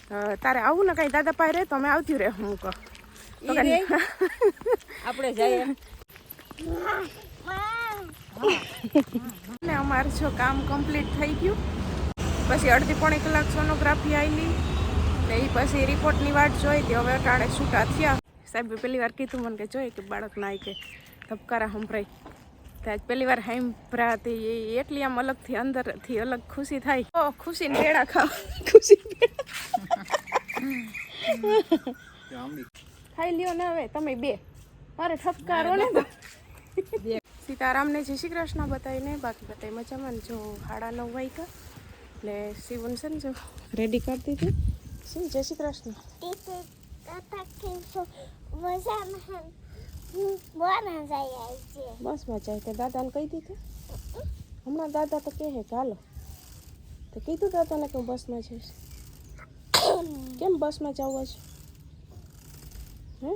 તારે આવું ને કઈ દાદા પાસે રહે તો અમે આવતી રહે હું કહું આપણે જઈએ ને અમારું જો કામ કમ્પ્લીટ થઈ ગયું પછી અડધી પોણી કલાક સોનોગ્રાફી આવી ને એ પછી રિપોર્ટની વાટ જોઈ હતી હવે અટાણે છૂટા થયા સાહેબ પહેલી વાર કીધું મને કે જોઈએ કે બાળક ના કે ધબકારા સંભળાય ત્યાં પહેલી વાર સાંભળ્યા હતી એટલી આમ અલગથી અંદરથી અલગ ખુશી થાય ઓ ખુશી ને પેડા ખાવ ખુશી ખાઈ લ્યો ને હવે તમે બે મારે ઠપકારો ને સીતારામને જય શ્રી કૃષ્ણ બતાવીને બાકી બતાવી મજામાં જો 9:30 વાગ્યા ને શિવન છે ને જો રેડી કરી દીધી શું જય શ્રી કૃષ્ણ બસ મજા તે દાદાને કહી દીધું હમણાં દાદા તો કહે ચાલો તો કીધું દાદાને કે હું બસમાં જઈશ કેમ બસમાં જવું છે હે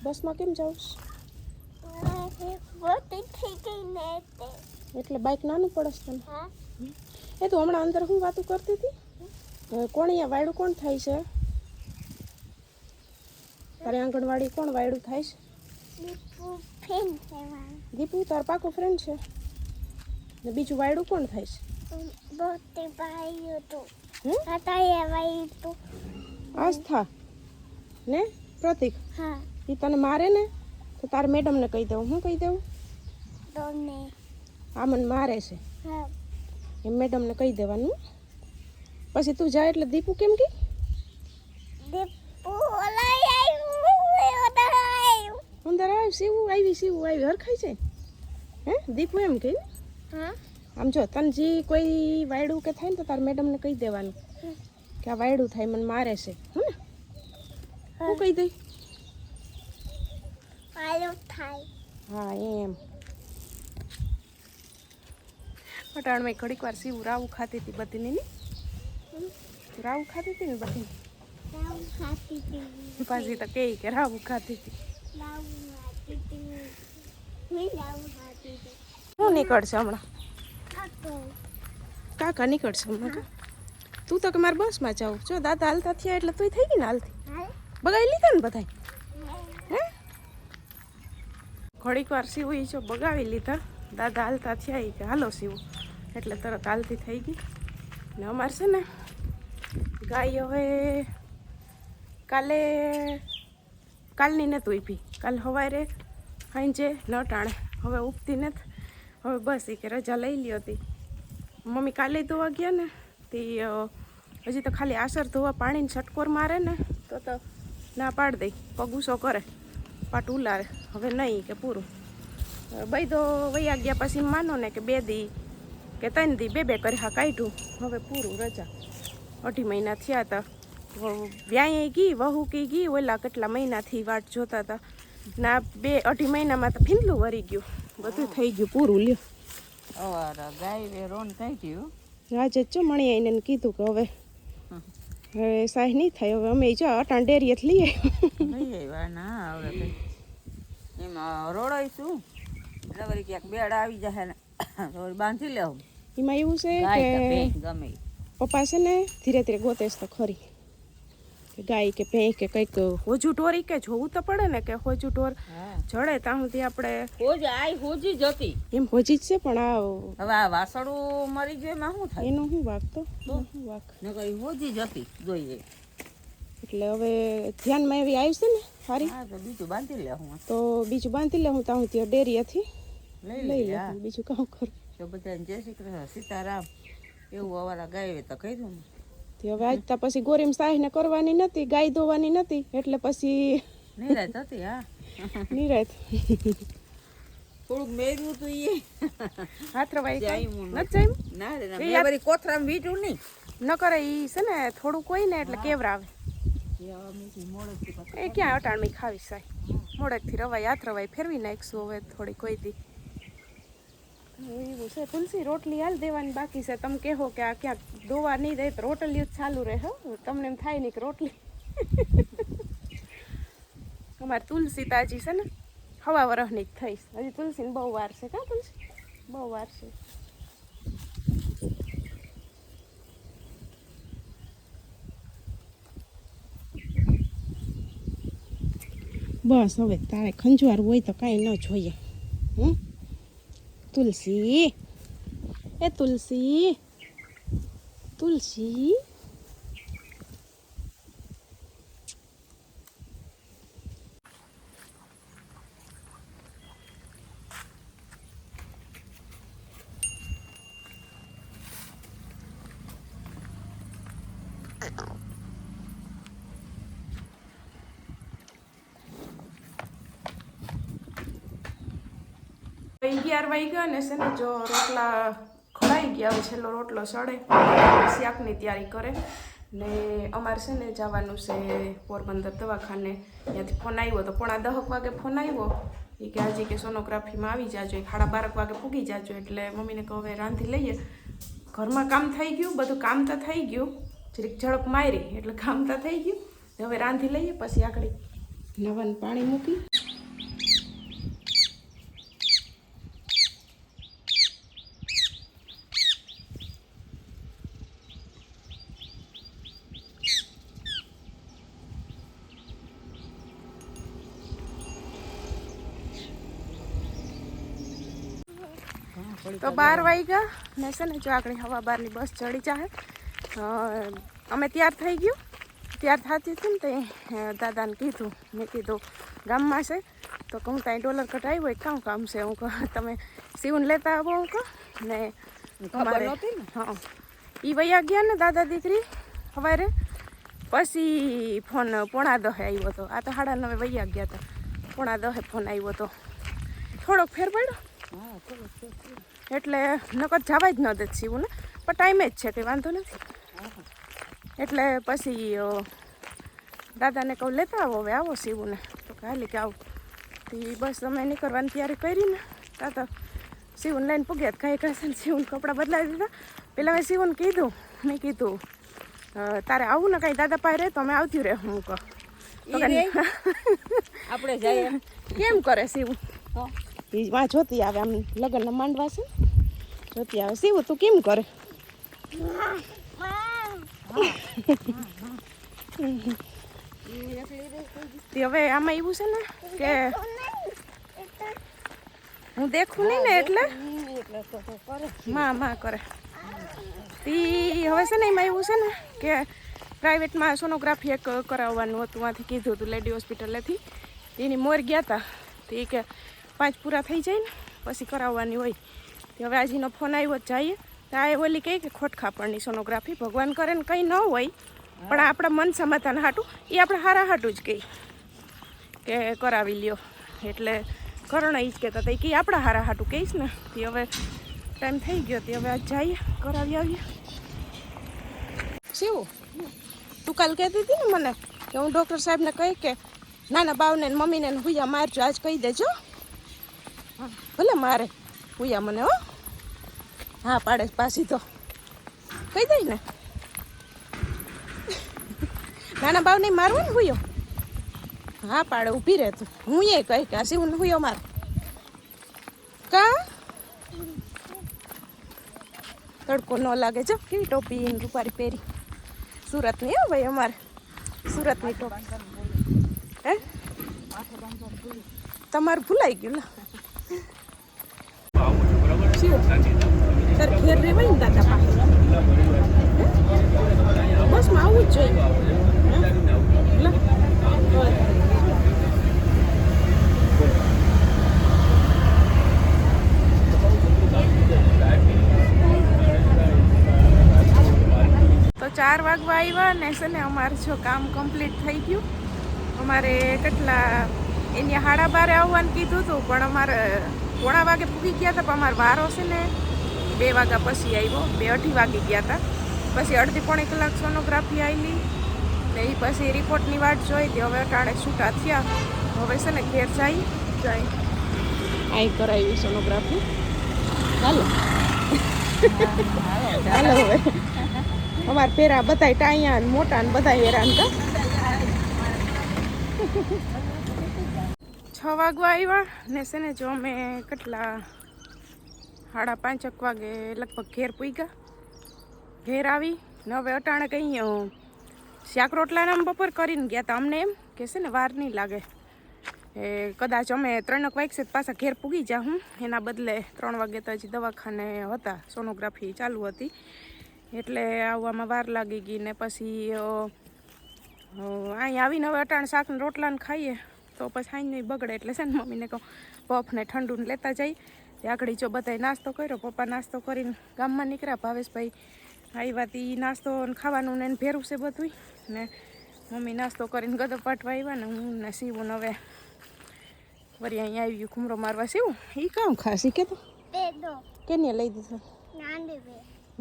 બસમાં કેમ જાઉં એટલે બાઇક નાનું પડે તને એ તું હમણાં અંદર હું વાતું કરતી હતી કોણ અહીંયા વાયડું કોણ થાય છે તારે આંગણવાડી કોણ વાયડું થાય છે દીપુ તાર પાકો ફ્રેન્ડ છે ને બીજું વાયડું કોણ થાય છે આસ્થા ને પ્રતિક એ તને મારે ને તો તારે મેડમને કહી દઉં હું કહી દઉં આ મને મારે છે એમ મેડમને કહી દેવાનું પછી તું જાય એટલે દીપુ કેમ કે અંદર આવી સીવું આવી હરખાઈ છે હે દીપુ એમ કહી આમ જો તને જે કોઈ વાયડું કે થાય ને તો તારે મેડમને કહી દેવાનું કે આ વાયડું થાય મને મારે છે હે ને હું કહી દઈ હા એમ અટાણમાં ઘડીક વાર સીવું રાવું ખાતી હતી બધીની ને રાવું ખાતી હતી ને બધી પાછી તો કે રાવું ખાતી હતી શું નીકળશે હમણાં કાકા નીકળશે હમણાં તું તો કે મારે બસમાં જાઉં જો દાદા હાલતા થયા એટલે તું થઈ ગઈ ને હાલતી બગાવી લીધા ને બધા હે ઘડીક વાર સીવું જો બગાવી લીધા દાદા હાલતા થયા કે હાલો સીવું એટલે તરત હાલતી થઈ ગઈ ને અમારે છે ને ગાય હવે કાલની નથી ઉભી કાલ સવારે સાંજે ન ટાણે હવે ઉગતી નથી હવે બસ એ કે રજા લઈ લી હતી મમ્મી કાલે ધોવા ગયા ને તે હજી તો ખાલી આસર ધોવા પાણીને છટકોર મારે ને તો ના પાડી દઈ પગુસો કરે પાટ ઉલારે હવે નહીં કે પૂરું બૈદો વૈયા ગયા પછી માનો ને કે 2 દી કે 3 દી 2 કરી હા કાઢ્યું હવે પૂરું રજા 2.5 મહિના થયા હતા વ્યાય ગઈ વહુ કી ગઈ ઓલા કેટલા મહિનાથી વાટ જોતા હતા ના 2-2.5 મહિનામાં તો ફીંદલું વરી ગયું બધું થઈ ગયું પૂરું લ્યો ગાય રોન થઈ ગયું આજે જ મણી આવીને કીધું કે હવે સાહ નહીં થાય હવે અમે જો અટાણ ડેરીએથી લઈ આવ્યા ના હવે એમાં રોડાઈશું વળી ક્યાંક બેડ આવી જાય ને બાંધી લેવું એમાં એવું છે કે ગમે પપ્પા છે ને ધીરે ધીરે ગોતેશ તો ખરી કે ગાય કે ભેં કે કંઈક હોજું ઢોરી કે જોવું તો પડે ને કે હોજું ઢોર જડે ત્યાં સુધી આપણે હોજી જતી એમ હોજી જ છે પણ આ હવે આ વાસળું મરી જાય એમાં શું થાય એનું શું વાક તો શું વાક ને કઈ હોજી જતી જોઈએ એટલે હવે ધ્યાનમાં એવી આવ્યું છે ને સારી તો બીજું બાંધી લે હું તો બીજું બાંધી લે હું ત્યાં ત્યાં ડેરીએથી લઈ લે બીજું કામ કરું તો બધા જય શ્રી કૃષ્ણ સીતારામ એવું અવારા ગાય તો કહી દઉં હવે આજ તો પછી ગોરીમ સાહીને કરવાની નથી ગાય ધોવાની નથી એટલે પછી નિરાત હતી નિરાત થોડુંક મેળવું તું એ હાથ રવાય જાયું નથી ના રે ના બરી કોથરામાં વીટું નહીં ન કરે ઈ છે ને થોડું કોઈ ને એટલે કેવરાવે એ ક્યાં અટાણમી ખાવી સાય મોડેકથી રવાય હાથ રવાય ફેરવી નાખશું હવે થોડી કોઈ દી એવું છે તુલસી રોટલી હાલ દેવાની બાકી છે તમે કહો કે આ ક્યાંક દોવા નહીં દે તો રોટલી જ ચાલુ રહે હો તમને એમ થાય નહીં કે રોટલી અમારે તુલસી તાજી છે ને હવા વરસની જ થઈશ હજી તુલસીને બહુ વાર છે કાં તુલસી બહુ વાર છે બસ હવે તારે ખંજવાળ હોય તો કાંઈ ન જોઈએ. તુલસી, એ તુલસી, તુલસી. અગિયાર વાગ્યા ને છે ને જો રોટલા ખવાઈ ગયા, હવે છેલ્લો રોટલો સડે, શાકની તૈયારી કરે ને અમારે છે ને જવાનું છે પોરબંદર દવાખાને. ત્યાંથી ફોન આવ્યો તો 10:15 વાગે ફોન આવ્યો એ કે આજે કે સોનોગ્રાફીમાં આવી જાજો, 12:30 વાગે પૂગી જાજો. એટલે મમ્મીને કહું હવે રાંધી લઈએ, ઘરમાં કામ થઈ ગયું, બધું કામ તો થઈ ગયું, જરીક ઝડપ મારી એટલે કામ તો થઈ ગયું. હવે રાંધી લઈએ પછી આગળ નવાનું પાણી મૂકી. તો 12 વાગ્યા ને છે ને જો આગળ 12:15ની બસ ચડી જાય. અમે તૈયાર થઈ ગયું, તૈયાર થતી હતી ને તે દાદાને કીધું, મેં કીધું ગામમાં છે તો કહું ત્યાં ડોલર કટાવી હોય કામ કામ છે, હું કહું તમે સીવન લેતા આવો, હું કહું ને અમારે હા એ વયા ગયા ને દાદા દીકરી સવારે. પછી ફોન 10:15 આવ્યો હતો, આ તો 9:30 વયા ગયા હતા, 10:15 ફોન આવ્યો હતો. થોડોક ફેર પડ્યો એટલે નકર જવા જ ન દે સીવું ને, પણ ટાઈમે જ છે કંઈ વાંધો નથી. એટલે પછી દાદાને કહું લેતા આવો, હવે આવો સીવું ને, તો હાલી કે આવું. તો બસ અમે નીકળવાની તૈયારી કરી ને તો સીવું લઈને પૂગ્યા, કાંઈ કાંઈ સીવું કપડાં બદલાવી દીધા. પહેલાં મેં સીવું કીધું, મેં કીધું તારે આવું ને કાંઈ દાદા પાસે રહે તો અમે આવતી રહે, હું કહું આપણે જઈએ કેમ કરે સીવું વાં જોતી આવે, આમ લગ્નના માંડવા છે જોતી આવે. સીવું તું કેમ કરે? હવે આમાં એવું છે ને કે હું દેખું નહીં ને એટલે માં કરે. તી હવે છે ને એમાં એવું છે ને કે પ્રાઇવેટમાં સોનોગ્રાફી એક કરાવવાનું હતું, ત્યાંથી કીધું હતું લેડી હોસ્પિટલેથી. એની મોર ગયા હતા તે કે 5 પૂરા થઈ જાય ને પછી કરાવવાની હોય. તો હવે આજનો ફોન આવ્યો જઈએ તો આ ઓલી કહે કે ખોટખાપણની સોનોગ્રાફી, ભગવાન કરે ને કંઈ ન હોય પણ આપણા મન સમાધાન હાટું, એ આપણે હારા હાટું જ કહી કે કરાવી લ્યો. એટલે કરણ એ જ કહેતા હતા કે આપણા હારા હાટું કહીશ ને. તે હવે ટાઈમ થઈ ગયો, તે હવે આજ જઈએ કરાવી આવીએ. શું તું કાલ કહેતી હતી ને મને કે હું ડૉક્ટર સાહેબને કહી કે નાના બાવને મમ્મીને હુયા મારજો, આજ કહી દેજો. ભલે મારે હુયા મને, હો હા પાડે પાછી તો કહી દઈ ને. નાના બાવ નહીં મારવું ને હુયો, હા પાડે ઊભી રહે તું. હું એ કહી કે હસી હું હુયો માર કા તડકો ન લાગે. જો કેવી ટોપી રૂપારી પહેરી, સુરતની હો ભાઈ, અમારે સુરતની ટોપી. હે તમારું ભૂલાઈ ગયું લા. તાર ઘેર રહેવાય ને દાદા પાસે, બસમાં આવવું જ જોઈએ. તો 4 વાગવા આવ્યા ને છે ને અમારે જો કામ કમ્પ્લીટ થઈ ગયું. અમારે કેટલા એની 12:30 આવવાનું કીધું હતું પણ અમારે 1:15 વાગે પૂગી ગયા હતા. પણ અમારો વારો છે ને 2 વાગ્યા પછી આવ્યો, 2-2:30 વાગી ગયા હતા. પછી અડધી પોણી કલાક સોનોગ્રાફી આવી ને એ પછી રિપોર્ટની વાટ જોઈ હતી. હવે અટાણે છૂટા થયા, હવે છે ને ઘેર જાય આઈ કરાવી સોનોગ્રાફી. હાલો હાલો હવે અમારે પેરા બધા ટાયા ને મોટા ને બધા હેરાન હતા. 6 વાગવા આવ્યા ને છે ને જો અમે કેટલા 5:30 વાગે લગભગ ઘેર પૂગ્યા. ઘેર આવી ને હવે અટાણે કંઈ શાક રોટલાના બપોર કરીને ગયા હતા. અમને એમ કે છે ને વાર નહીં લાગે એ કદાચ અમે 3 વાગે પાછા ઘેર પૂગી જા હું, એના બદલે 3 વાગે તો હજી દવાખાને હતા, સોનોગ્રાફી ચાલુ હતી એટલે આવવામાં વાર લાગી ગઈ. ને પછી અહીં આવીને હવે અટાણ શાક ને રોટલાને ખાઈએ તો પછી અહીં નહીં બગડે એટલે છે ને મમ્મીને કહું પફને ઠંડુ લેતા જઈ. તે આગળ જો બધાએ નાસ્તો કર્યો, પપ્પા નાસ્તો કરીને ગામમાં નીકળ્યા, ભાવેશભાઈ આવ્યા તી નાસ્તો ખાવાનું ને એને ભેરું છે બધું. ને મમ્મી નાસ્તો કરીને ગદો પાટવા આવ્યા ને હું ને સીવું હવે વળી અહીંયા આવી ઘૂમરો મારવા. સીવું એ કામ ખાસી કે તો કેને લઈ દીધો?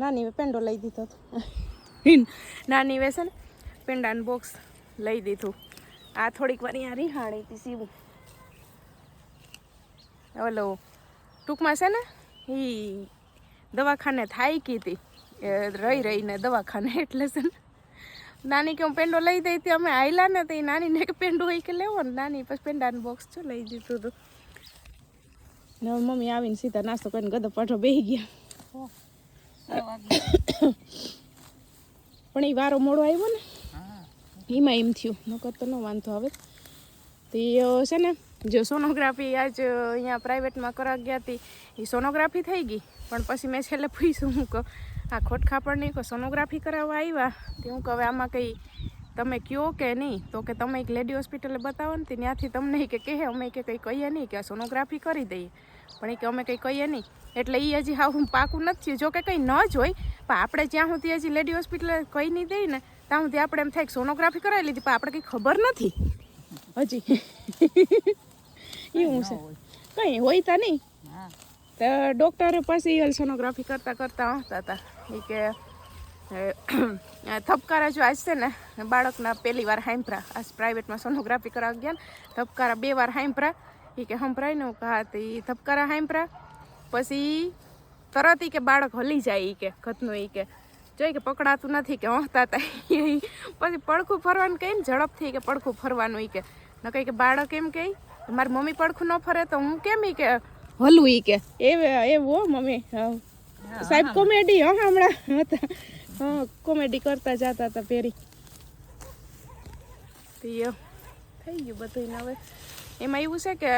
નાની પેંડો લઈ દીધો હતો. નાની વે છે ને પેંડાનું બોક્સ લઈ દીધું. આ થોડીક વાર અહીંયા રીહાણી હતી સીવું. ઓલો ટૂંકમાં છે ને એ દવાખાને થાય કીધી રહીને દવાખાને એટલે છે ને નાની કે હું પેંડો લઈ દઈ હતી. અમે આયલા ને તો એ નાનીને કે પેંડો હોય કે લેવો ને, નાની પછી પેંડાનું બોક્સ જો લઈ દીધું હતું. ને મમ્મી આવીને સીધા નાસ્તો કરીને ગદો પાઠો બેસી ગયા. પણ એ વારો મોડો આવ્યો ને એમાં એમ થયું, નકર તો ન વાંધો આવે. તો એ છે ને જો સોનોગ્રાફી આજ અહીંયા પ્રાઇવેટમાં કરા ગયા હતી એ સોનોગ્રાફી થઈ ગઈ. પણ પછી મેં છેલ્લે પૂછ્યું હું કહું આ ખોટખાપડ નહીં, સોનોગ્રાફી કરાવવા આવ્યા તે હું કહું આમાં કંઈ તમે કહો કે નહીં? તો કે તમે એક લેડી હોસ્પિટલે બતાવો ને ત્યાંથી તમને કે કહે અમે કે કંઈ કહીએ નહીં કે આ સોનોગ્રાફી કરી દઈએ, પણ એ કે અમે કંઈ કહીએ નહીં. એટલે એ હજી હા હું પાકું નથી થયું. જો કે કંઈ ન જ હોય પણ આપણે જ્યાં સુધી હજી લેડી હોસ્પિટલે કહી નહીં દઈએ ને ત્યાં સુધી આપણે એમ થાય કે સોનોગ્રાફી કરાવી લીધી પણ આપણે કંઈ ખબર નથી હજી. એવું છે કંઈ હોય તા નહીં. તો ડૉક્ટરે પછી સોનોગ્રાફી કરતાં આવતા હતા એ કે થપકારા જો આજ છે ને બાળકના પહેલી વાર હાંભરા, આજ પ્રાઇવેટમાં સોનોગ્રાફી કરાવવા ગયા ને થપકારા 2 વાર હાંભરા. એ કે સંભળાય ને કહા તો એ થપકારા હાંભરા પછી તરત એ કે બાળક હલી જાય. એ કે ઘતનું એ કે જોઈ કે પકડાતું નથી કે હંતા હતા. પછી પડખું ફરવાનું કહે ને ઝડપથી કે પડખું ફરવાનું. એ કે ન કહે કે બાળક એમ કહે મારી મમ્મી પડખું ન ફરે તો હું કેમ? એ કે હલું. એ કે એવું મમ્મી સાહેબ કોમેડી હમણાં હતા, કોમેડી કરતા જતા હતા પેરી. તો થઈ ગયું બધું. હવે એમાં એવું છે કે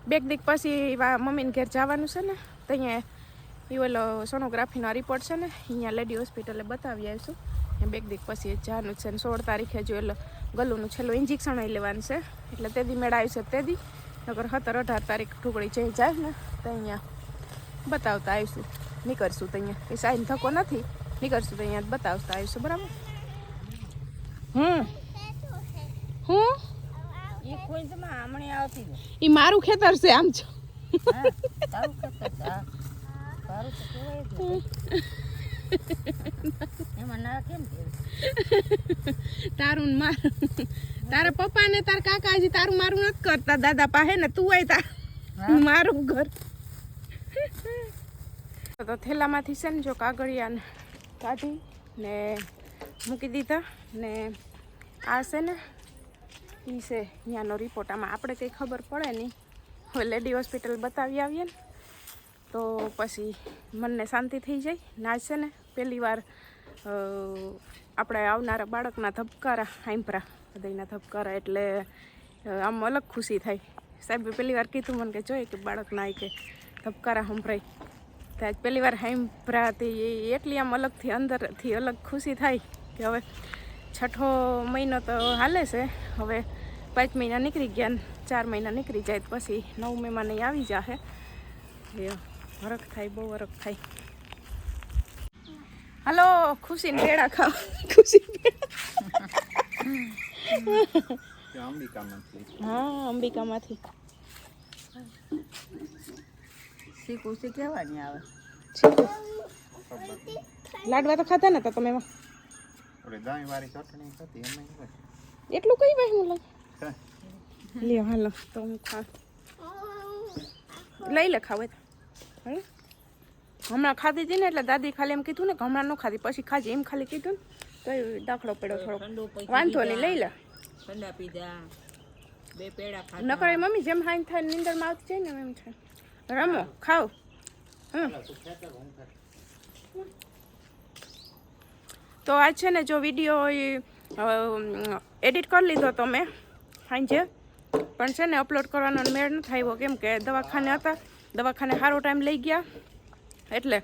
2 દીક પછી મમ્મીને ઘેર જવાનું છે ને તો અહીંયા એ ઓલો સોનોગ્રાફીનો રિપોર્ટ છે ને અહીંયા લેડી હોસ્પિટલે બતાવી આવીશું. 2 દીક પછી જવાનું છે ને 16 તારીખે જો એટલે ગલુનું છેલ્લું ઇન્જેક્શન લેવાનું છે એટલે તે દી મેળાવી છે. તે દી નગર 17-18 તારીખ ઢુકડી જઈ જાય ને તો અહીંયા બતાવતા આવીશું. નીકળશું તો અહીંયા એ સાઈન થકો નથી, નીકળશું તો અહીંયા બતાવતા આવીશું. બરાબર? હું એ મારું ખેતર છે આમ છો. તારું મારું તારા પપ્પા ને તારા કાકાજી તારું મારું નથી કરતા દાદા પાસે ને તું આય તાર મારું ઘર. તો થેલામાંથી છે ને જો કાગળિયાને કાઢી ને મૂકી દીધા ને આ છે ને એ છે ત્યાંનો રિપોર્ટ. આમાં આપણે કંઈ ખબર પડે નહીં. હવે લેડી હોસ્પિટલ બતાવી આવીએ ને તો પછી મનને શાંતિ થઈ જાય. ના છે ને પહેલી વાર આપણે આવનારા બાળકના ધબકારા હાંભરા, હૃદયના ધબકારા એટલે આમ અલગ ખુશી થાય. સાહેબે પહેલી વાર કીધું મને કે જોઈએ કે બાળકના કે ધબકારા સંભળાય ત્યાં પહેલી વાર હાંભરા હતી એટલી આમ અલગથી અંદરથી અલગ ખુશી થાય કે હવે 6 મહિનો તો હાલે છે. હવે 5 મહિના નીકળી ગયા ને 4 મહિના નીકળી જાય પછી 9 મહિનામાં નહીં આવી જશે. એ વરખ થાય, બહુ વરખ થાય. હલો ખુશીને પેડા ખાવ. ખુશી હા અંબિકામાંથી ખુશી કહેવાની આવે. લાડવા તો ખાતા ને તમે એમાં એટલું કઈ ભાઈ હું લ્યો હાલો તો હું ખા લઈ લે ખાવે તો હમણાં ખાધી હતી ને એટલે દાદી ખાલી એમ કીધું ને કે હમણાં ન ખાધી પછી ખાજે એમ ખાલી કીધું ને તો દાખલો પડ્યો થોડોક. વાંધો નહીં લઈ લે. ઠંડા પીધા 2 પેડા ખાધા. ન કરે મમ્મી જેમ હાઈન થાય નીંદરમાં આવતી જાય ને એમ છે. રમો ખાઓ. તો આજ છે ને જો વિડીયો એડિટ કરી લીધો તો મેં સાંજે પણ છે ને અપલોડ કરવાનો મેળ નથી આવ્યો કેમ કે દવાખાને હતા, દવાખાને સારો ટાઈમ લઈ ગયા એટલે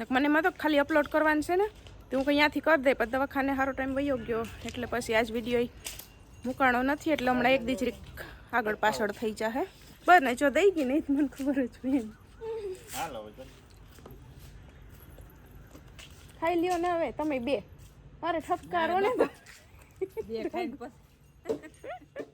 મને એમાં તો ખાલી અપલોડ કરવાનું છે ને તો હું કંઈ ત્યાંથી કરી દે પણ દવાખાને સારો ટાઈમ વયો ગયો એટલે પછી આજ વિડીયો મૂકાણો નથી એટલે હમણાં એક દીજરી આગળ પાછળ થઈ જશે. બસ ને જો દઈ ગઈ નહીં તો મને ખબર જ હોય એમ. ખાઈ લ્યો ને હવે તમે બે. અરે ઠપકારો ને તો બે ખાઈને પછી